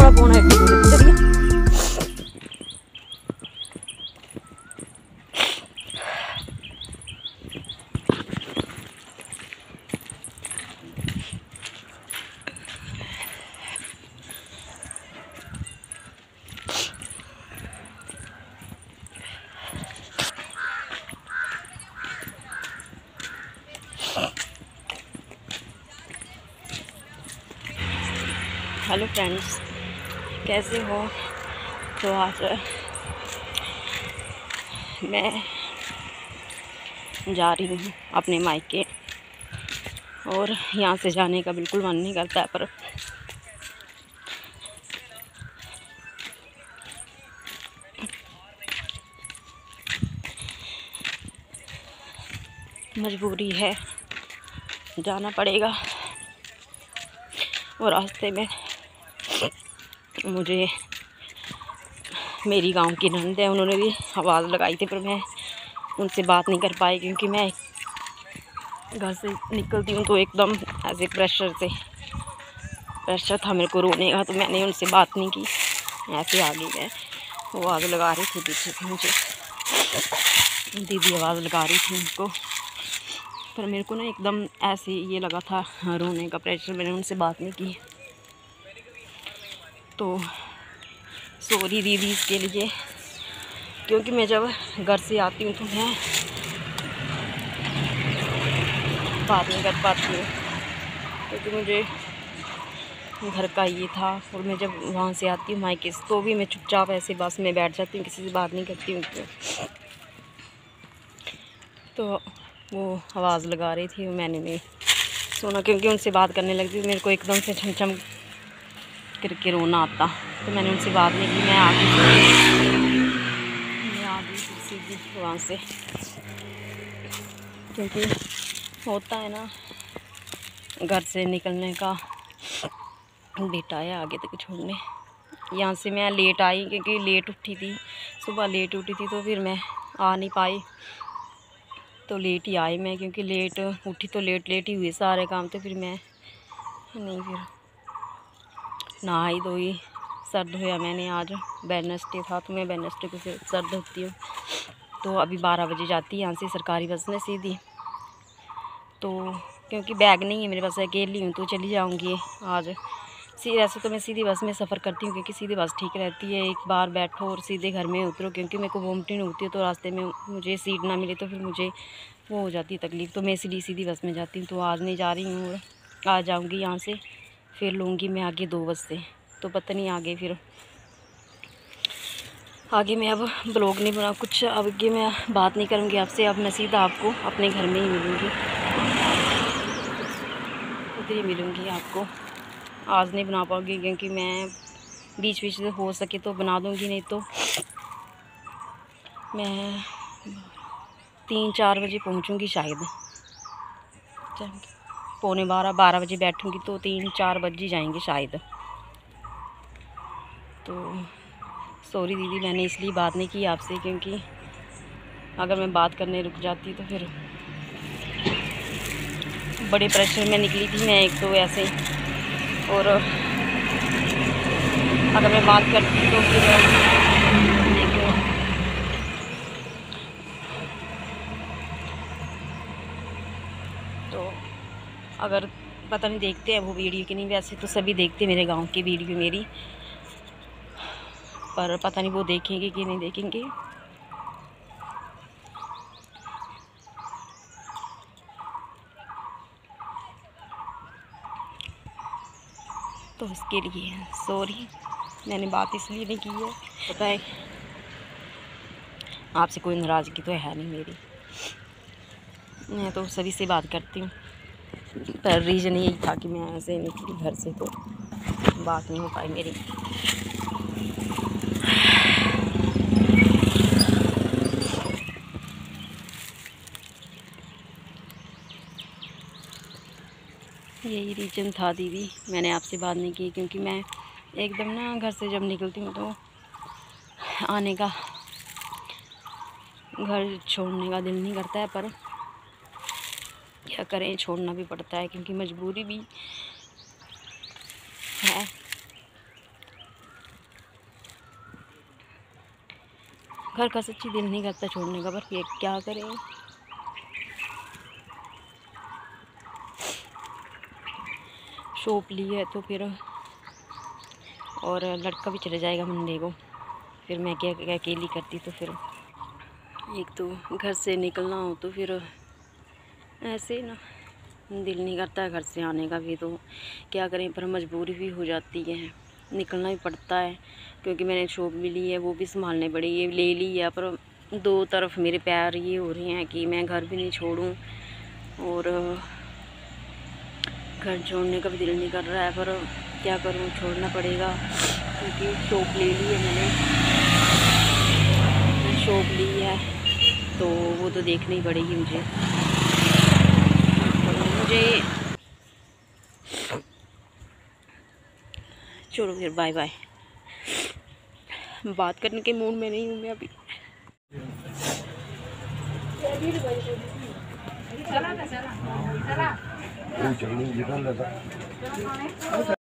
मेरा फोन है चलिए। हेलो फ्रेंड्स, कैसे हो? तो आज मैं जा रही हूँ अपने मायके और यहाँ से जाने का बिल्कुल मन नहीं करता है, पर मजबूरी है, जाना पड़ेगा। और रास्ते में मुझे मेरी गांव की नंद है, उन्होंने भी आवाज़ लगाई थी, पर मैं उनसे बात नहीं कर पाई क्योंकि मैं घर से निकलती हूँ तो एकदम ऐसे प्रेशर था मेरे को रोने का, तो मैंने उनसे बात नहीं की, ऐसे आ गई मैं। आवाज़ लगा रही थी पीछे से मुझे, दीदी आवाज़ लगा रही थी उनको, पर मेरे को ना एकदम ऐसे ये लगा था रोने का प्रेशर, मैंने उनसे बात नहीं की। तो सॉरी दीदी इसके लिए, क्योंकि मैं जब घर से आती हूँ तो मैं बात नहीं कर पाती हूँ, क्योंकि मुझे घर का ये था। और मैं जब वहाँ से आती हूँ मायके से तो भी मैं चुपचाप ऐसे बस में बैठ जाती हूँ, किसी से बात नहीं करती हूँ। तो वो आवाज़ लगा रही थी, मैंने नहीं सुना, क्योंकि उनसे बात करने लगती मेरे को एकदम से छम करके रोना आता, तो मैंने उनसे बात नहीं की। मैं आ गई सीधी वहाँ से, क्योंकि होता है ना घर से निकलने का, बेटा है आगे तक छोड़ने। यहाँ से मैं लेट आई क्योंकि लेट उठी थी, सुबह लेट उठी थी, तो फिर मैं आ नहीं पाई, तो लेट ही आई मैं, क्योंकि लेट उठी तो लेट ही हुए सारे काम। तो फिर मैं नहीं, फिर नहाई धोई, सर धोया मैंने, आज वेडनेसडे था तो मैं वेडनेसडे को सर धोती हूँ। तो अभी 12 बजे जाती है यहाँ से सरकारी बस में सीधी, तो क्योंकि बैग नहीं है मेरे पास, अकेली हूँ तो चली जाऊँगी आज। वैसे तो मैं सीधी बस में सफ़र करती हूँ, क्योंकि सीधी बस ठीक रहती है, एक बार बैठो और सीधे घर में उतरो, क्योंकि मेरे को वोमिटिंग होती है तो रास्ते में मुझे सीट ना मिले तो फिर मुझे वो हो जाती है तकलीफ़, तो मैं इसलिए सीधी बस में जाती हूँ। तो आज नहीं जा रही हूँ, और आ जाऊँगी यहाँ से, फिर लूँगी मैं आगे 2 बज से। तो पता नहीं आगे फिर आगे मैं अब ब्लॉग नहीं बना कुछ, आगे मैं बात नहीं करूँगी आपसे, अब मैं सीधा आपको अपने घर में ही मिलूँगी, उधर ही मिलूँगी आपको। आज नहीं बना पाऊँगी क्योंकि मैं बीच बीच में हो सके तो बना दूँगी, नहीं तो मैं 3-4 बजे पहुँचूँगी शायद, 12 बजे बैठूँगी तो 3-4 बज ही जाएंगे शायद। तो सॉरी दीदी, मैंने इसलिए बात नहीं की आपसे, क्योंकि अगर मैं बात करने रुक जाती तो फिर बड़े प्रेशर में निकली थी मैं एक तो ऐसे, और अगर मैं बात करती तो फिर देखो, तो अगर पता नहीं देखते हैं वो वीडियो कि नहीं, वैसे तो सभी देखते हैं मेरे गांव की वीडियो मेरी, पर पता नहीं वो देखेंगे कि नहीं देखेंगे। तो उसके लिए सॉरी, मैंने बात इसलिए नहीं की है, पता है आपसे कोई नाराज़गी तो है नहीं मेरी, मैं तो सभी से बात करती हूँ, पर रीज़न यही था कि मैं ऐसे निकली घर से तो बात नहीं हो पाई मेरी। यही रीज़न था दीदी, मैंने आपसे बात नहीं की, क्योंकि मैं एकदम ना घर से जब निकलती हूँ तो आने का, घर छोड़ने का दिल नहीं करता है, पर क्या करें, छोड़ना भी पड़ता है क्योंकि मजबूरी भी है। घर का सच्ची दिल नहीं करता छोड़ने का, पर ये क्या करें। शॉप ली है तो फिर, और लड़का भी चले जाएगा मंडे को, फिर मैं क्या अकेली करती। तो फिर एक तो घर से निकलना हो तो फिर ऐसे ना दिल नहीं करता है घर से आने का भी, तो क्या करें, पर मजबूरी भी हो जाती है, निकलना भी पड़ता है। क्योंकि मैंने शॉप भी ली है, वो भी संभालने पड़ी, ये ले ली है, पर दो तरफ मेरे पैर ये हो रहे हैं कि मैं घर भी नहीं छोड़ूं और घर छोड़ने का भी दिल नहीं कर रहा है, पर क्या करूं, छोड़ना पड़ेगा। क्योंकि शॉप ले ली है मैंने, शॉप ली है तो वो तो देखनी ही पड़ेगी मुझे। चलो फिर बाय बाय। बात करने के मूड में नहीं हूँ मैं अभी। चला